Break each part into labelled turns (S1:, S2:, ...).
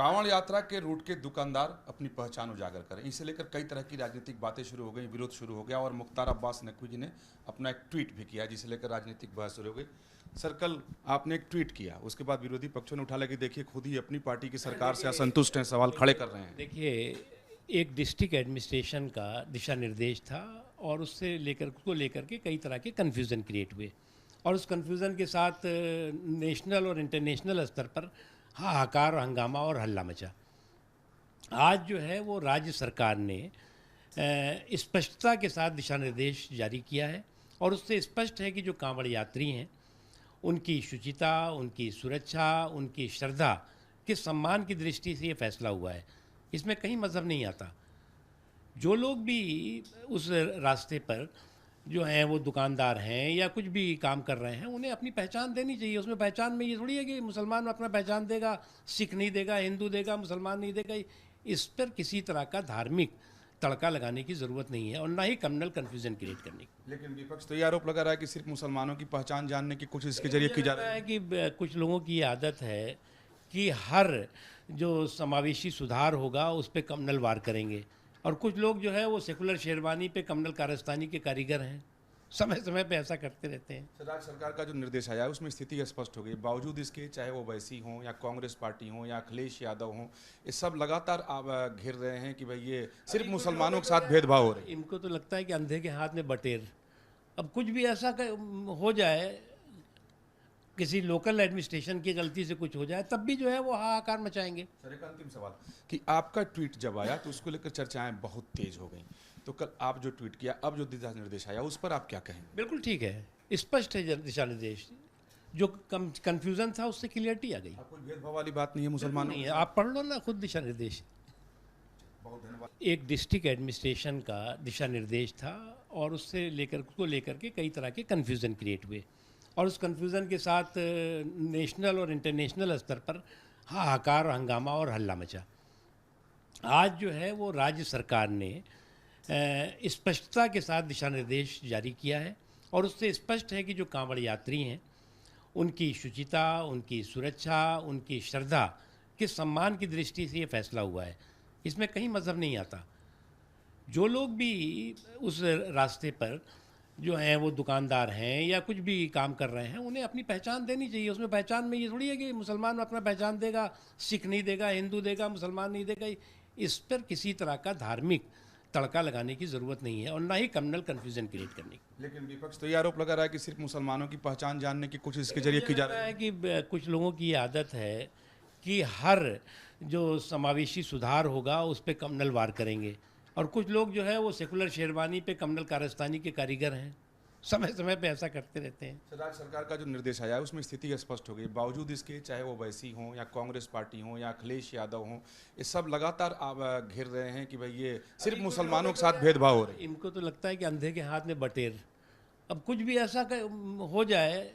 S1: कांवड़ यात्रा के रूट के दुकानदार अपनी पहचान उजागर करें, इसे लेकर कई तरह की राजनीतिक बातें शुरू हो गई, विरोध शुरू हो गया और मुख्तार अब्बास नकवी जी ने अपना एक ट्वीट भी किया जिसे लेकर राजनीतिक बहस शुरू हो गई। सर, कल आपने एक ट्वीट किया, उसके बाद विरोधी पक्षों ने उठा लगे, देखिए खुद ही अपनी पार्टी की सरकार से असंतुष्ट हैं, सवाल खड़े कर रहे हैं।
S2: देखिए, एक डिस्ट्रिक्ट एडमिनिस्ट्रेशन का दिशा निर्देश था और उसको लेकर के कई तरह के कन्फ्यूज़न क्रिएट हुए और उस कन्फ्यूज़न के साथ नेशनल और इंटरनेशनल स्तर पर हाहाकार, हंगामा और हल्ला मचा। आज जो है वो राज्य सरकार ने स्पष्टता के साथ दिशा निर्देश जारी किया है और उससे स्पष्ट है कि जो कांवड़ यात्री हैं उनकी शुचिता, उनकी सुरक्षा, उनकी श्रद्धा के सम्मान की दृष्टि से ये फैसला हुआ है। इसमें कहीं मज़हब नहीं आता। जो लोग भी उस रास्ते पर जो हैं वो दुकानदार हैं या कुछ भी काम कर रहे हैं, उन्हें अपनी पहचान देनी चाहिए। उसमें पहचान में ये थोड़ी है कि मुसलमान अपना पहचान देगा, सिख नहीं देगा, हिंदू देगा, मुसलमान नहीं देगा। इस पर किसी तरह का धार्मिक तड़का लगाने की ज़रूरत नहीं है और ना ही कम्युनल कन्फ्यूजन क्रिएट करने की।
S1: लेकिन विपक्ष तो ये आरोप लगा रहा है कि सिर्फ मुसलमानों की पहचान जानने की कोशिश इसके जरिए की जा रही है।
S2: कि कुछ लोगों की ये आदत है कि हर जो समावेशी सुधार होगा उस पर कम्युनल वार करेंगे और कुछ लोग जो है वो सेकुलर शेरवानी पे कम्युनल कारस्तानी के कारीगर हैं, समय समय पे ऐसा करते रहते हैं।
S1: राज्य सरकार का जो निर्देश आया है उसमें स्थिति स्पष्ट हो गई, बावजूद इसके चाहे वो वैसी हों या कांग्रेस पार्टी हों या अखिलेश यादव हों, ये सब लगातार घिर रहे हैं कि भाई ये सिर्फ मुसलमानों के साथ भेदभाव हो रहा है।
S2: इनको तो लगता है कि अंधे के हाथ में बटेर। अब कुछ भी ऐसा हो जाए, किसी लोकल एडमिनिस्ट्रेशन की गलती से कुछ हो जाए, तब भी जो है वो हाहाकार मचाएंगे।
S1: सर, एक अंतिम सवाल कि आपका ट्वीट जब आया तो उसको लेकर चर्चाएं बहुत तेज हो गई, तो कल आप जो ट्वीट किया, अब जो दिशा निर्देश आया उस पर आप क्या कहेंगे?
S2: बिल्कुल ठीक है, स्पष्ट है दिशा निर्देश। जो कन्फ्यूज़न था उससे क्लियरिटी आ गई।
S1: कोई भेदभाव वाली बात नहीं है मुसलमानों
S2: नहीं
S1: के
S2: है, आप पढ़ लो ना खुद दिशा निर्देश।
S1: साथ। बहुत धन्यवाद।
S2: एक डिस्ट्रिक्ट एडमिनिस्ट्रेशन का दिशा निर्देश था और उसको लेकर के कई तरह के कन्फ्यूज़न क्रिएट हुए और उस कन्फ्यूज़न के साथ नेशनल और इंटरनेशनल स्तर पर हाहाकार, हंगामा और हल्ला मचा। आज जो है वो राज्य सरकार ने स्पष्टता के साथ दिशा निर्देश जारी किया है और उससे स्पष्ट है कि जो कांवड़ यात्री हैं उनकी शुचिता, उनकी सुरक्षा, उनकी श्रद्धा के सम्मान की दृष्टि से ये फैसला हुआ है। इसमें कहीं मज़हब नहीं आता। जो लोग भी उस रास्ते पर जो हैं वो दुकानदार हैं या कुछ भी काम कर रहे हैं, उन्हें अपनी पहचान देनी चाहिए। उसमें पहचान में ये थोड़ी है कि मुसलमान अपना पहचान देगा, सिख नहीं देगा, हिंदू देगा, मुसलमान नहीं देगा। इस पर किसी तरह का धार्मिक तड़का लगाने की ज़रूरत नहीं है और ना ही कम्युनल कन्फ्यूज़न क्रिएट करने की।
S1: लेकिन विपक्ष तो ये आरोप लगा रहा है कि सिर्फ मुसलमानों की पहचान जानने की कोशिश इसके जरिए की जा रही है।
S2: कि कुछ लोगों की ये आदत है कि हर जो समावेशी सुधार होगा उस पर कम्युनल वार करेंगे और कुछ लोग जो है वो सेकुलर शेरवानी पे कम्युनल कारस्तानी के कारीगर हैं, समय समय पे ऐसा करते रहते हैं।
S1: राज्य सरकार का जो निर्देश आया है उसमें स्थिति स्पष्ट हो गई, बावजूद इसके चाहे वो वैसी हों या कांग्रेस पार्टी हों या अखिलेश यादव हों, ये सब लगातार घिर रहे हैं कि भाई ये सिर्फ मुसलमानों के साथ भेदभाव हो रहा है।
S2: इनको तो लगता है कि अंधे के हाथ में बटेर। अब कुछ भी ऐसा हो जाए,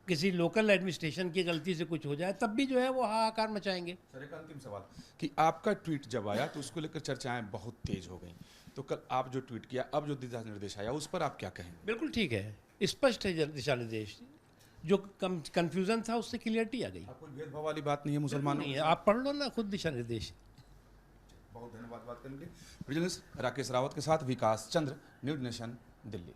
S2: किसी लोकल एडमिनिस्ट्रेशन की गलती से कुछ हो जाए, तब भी जो है वो हाहाकार मचाएंगे।
S1: सर, एक अंतिम सवाल कि आपका ट्वीट जब आया तो उसको लेकर चर्चाएं बहुत तेज हो गई, तो कल आप जो ट्वीट किया, अब जो दिशा निर्देश आया उस पर आप क्या कहेंगे?
S2: बिल्कुल ठीक है, स्पष्ट है दिशा निर्देश। जो कन्फ्यूज़न था उससे क्लियरिटी आ गई।
S1: कोई भेदभाव वाली बात नहीं है मुसलमानों
S2: नहीं
S1: के
S2: है, आप पढ़ लो ना खुद दिशा निर्देश।
S1: साथ। बहुत धन्यवाद बात करने के लिए। जर्नलिस्ट राकेश रावत के साथ विकास चंद्र, न्यूज़ नेशन, दिल्ली।